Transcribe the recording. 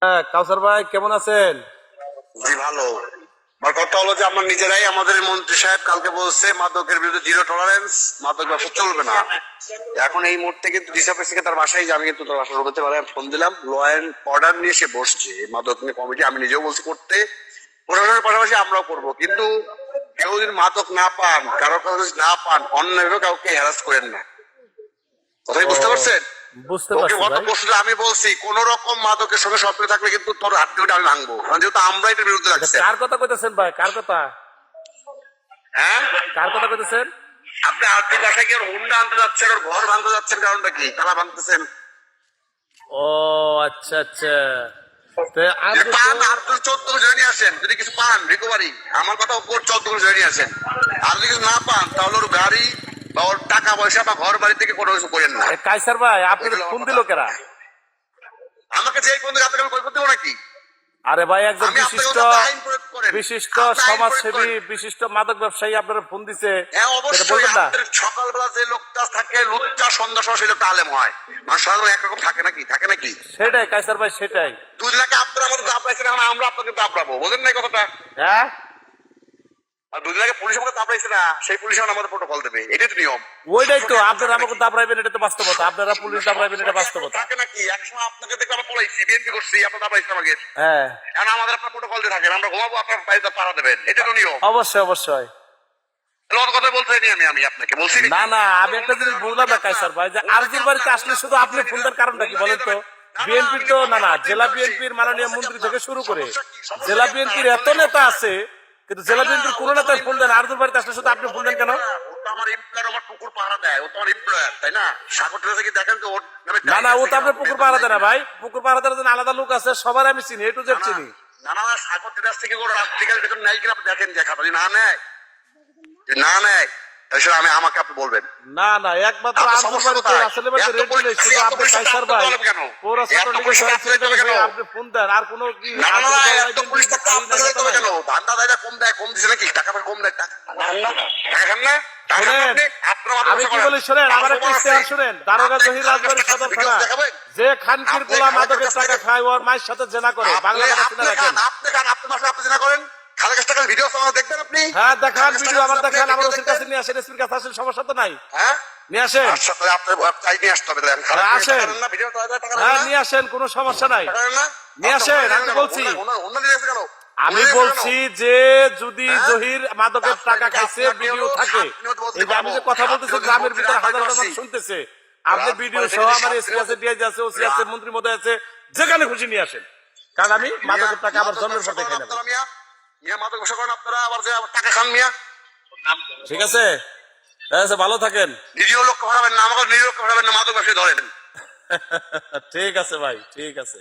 হ্যাঁ, কাউসার ভাই কেমন আছেন? জি ভালো। আমার কথা হলো যে আমরা নিজেরাই আমাদের মন্ত্রী সাহেব কালকে বলছে মাদকের বিরুদ্ধে জিরো টলারেন্স, মাদক ব্যবসা চলবে না। এখন এই মুহূর্তে কিন্তু ডিসি অফিস থেকে তার বাসায় আমি কিন্তু তার বাসায় ঢুকতে পারে ফোন দিলাম, ল অ্যান্ড অর্ডার নিয়ে সে বসছে মাদক নিয়ে কমিটি। আমি নিজেও বলছি করতে, প্রশাসনের পাশাপাশি আমরাও করবো, কিন্তু কেউ যদি মাদক না পান, কারো কাছে যদি না পান, অন্যভাবে কাউকে হ্যারাস করেন না। কথাই ও, বুঝতে পারছেন? বুঝতে ওকে পারছি গত ভাই। পরশু আমি বলছি কোন রকম মাদকের সঙ্গে সম্পর্ক থাকলে কিন্তু তোর হাত আমি ভাঙবো, কারণ যেহেতু আমরা এটার বিরুদ্ধে লাগছে। কার কথা কইতেছেন ভাই? কার কথা? হ্যাঁ, কার কথা কইতেছেন? আপনি আর্থিক বাসায় গিয়ে হুন্ডা আনতে যাচ্ছেন, ওর ঘর ভাঙতে যাচ্ছেন, কারণটা কি? তালা ভাঙতেছেন। ও আচ্ছা আচ্ছা। তো আর যদি পান আর 14 করে জয়েন আসেন, যদি কিছু পান রিকভারি, আমার কথা ওর 14 করে জয়েন আসেন। আর যদি কিছু না পান তাহলে ওর গাড়ি বা ওর টাকা পয়সা বা ঘর বাড়ি থেকে কোনো কিছু করেন না। কাইসার ভাই আপনাদের ফোন দিল কেরা? আমাকে যে বন্ধু আপনাকে আমি কই করতে দেবো নাকি? আরে ভাই, একজন আমি আপনাকে বিশিষ্ট বলতে আইন প্রয়োগ করেন, বিশিষ্ট আপনি আইন প্রয়োগ সমাজসেবী, করেন। বিশিষ্ট মাদক ব্যবসায়ী আপনারা ফোন দিছে, হ্যাঁ সেটা অবশ্যই, বলবেন না? আপনাদের সকালবেলা যে লোকটা থাকে লুচ্চা, সন্ধ্যা সময় সেই লোকটা আলেম হয়। মানে সাধারণ একরকম থাকে নাকি? থাকে নাকি? সেটাই কাইসার ভাই, সেটাই। 2 লাখ আপনারা আমাদের দাপড়াইছেন, এখন আমরা আপনাকে দাপড়াবো, বোঝেন না এই কথাটা? হ্যাঁ, আর 2 লাখে পুলিশ আমাকে দাপড়াইছে না, সেই পুলিশ এখন আমাদের প্রোটোকল দেবে, এটাই তো নিয়ম। ওইটাই তো। আপনারা আমাকে দাবড়াইবেন, এটা তো বাস্তবতা। আপনারা পুলিশ দাবড়াইবেন, এটা বাস্তবতা। থাকে নাকি? একসময় আপনাকে দেখে আমরা পলাইছি, বিএনপি করছি, আপনার দাপড়াইছেন আমাকে। হ্যাঁ, এখন আমাদের আপনার প্রোটোকল দিয়ে থাকেন, আমরা ঘুমাবো, আপনার বাড়িতে পাড়া দেবেন, এটা তো নিয়ম। অবশ্যই অবশ্যই। লোক কথা বলতে আমি আপনাকে বলছি না না, আমি একটা জিনিস বুঝলাম না কাইসার ভাই, যে আরজুর বাড়িতে আসলে শুধু আপনি ফোন দেওয়ার কারণটা কি বলেন তো? বিএনপির তো না, জেলা বিএনপির মাননীয় মন্ত্রী থেকে শুরু করে জেলা বিএনপির এত নেতা আছে, কিন্তু জেলা বিএনপির কোন নেতার ফোন দেন? আরজুর বাড়িতে আসলে শুধু আপনি ফোন দেন কেন? ও তো আমার এমপ্লয়ার, আমার পুকুর পাহারা দেয়, ও তো আমার এমপ্লয়ার, তাই না? সাগর টেরা থেকে দেখেন তো ওর নামে না না, ও তো আপনার পুকুর পাহারা দেয় না ভাই। পুকুর পাহারা দেওয়ার জন্য আলাদা লোক আছে, সবার আমি চিনি, এ টু জেড চিনি। না না, সাগর টেরাস থেকে ওর রাত্রিকাল বেতন নেয় কিনা আপনি দেখেন, যে খাতা যদি না নেয়, যদি না নেয় তাহলে আমি আমাকে আপনি বলবেন। না না, একমাত্র আরজুর বাড়িতে রাসেলের বাড়িতে রেড দিলে শুধু আপনি কাইসার ভাই পৌর ছাত্রলীগের সভাপতি হয়ে আপনি ফোন দেন, আর কোনো কি না না না, আরজুর এত পুলিশ থাকতে আপনাদের যাইতে হবে কেন? ধান্দা দেয় কম দেয়, কম দিছে নাকি? টাকা কম দেয়, টাকা খান না? শুনেন, আমি কি বলি শুনেন, আমার একটা ইশতেহার শুনেন। দারোগা জহির রাজবাড়ী সদর থানা, যে খানকির পোলা মাদকের টাকা খায়, ওর মায়ের সাথে জেনা করে, বাংলা কথা শুনে রাখেন। আপনি খান, আপনি মাসে আপনি জেনা করেন, খালে কাছ টাকার ভিডিও দেখবেন আপনি? হ্যাঁ দেখান, ভিডিও আমার দেখান, আমার ওসির কাছে নিয়ে আসেন, এসপির কাছে আসেন, সমস্যা তো নাই। হ্যাঁ নিয়ে আসেন। আচ্ছা, তাহলে আপনার চাই নিয়ে আসতে হবে। আসেন, না ভিডিও টাকা হ্যাঁ নিয়ে আসেন, কোনো সমস্যা নাই, নিয়ে আসেন। আমি বলছি, কেন? আমি বলছি যে যদি জহির মাদকের টাকা খাইছে, ভিডিও থাকে, এই যে আমি যে কথা বলতেছি, গ্রামের ভিতরে হাজার হাজার মানুষ শুনতেছে, আপনি ভিডিও সহ আমার এসপি আছে, ডিআইজি আছে, ওসি আছে, মন্ত্রী মহোদয় আছে, যেখানে খুশি নিয়ে আসেন, কারণ আমি মাদকের টাকা আমার জন্মের পর দেখাই নেব। মাদক ব্যবসা করেন আপনারা, আবার যে টাকা খান মিয়া। ঠিক আছে, ভালো থাকেন। নিজেও লোক ভাড়াবেন না, আমাকে নিজেও লোক ভাড়াবেন না, মাদক ব্যবসায়ী ধরেন। ঠিক আছে ভাই, ঠিক আছে।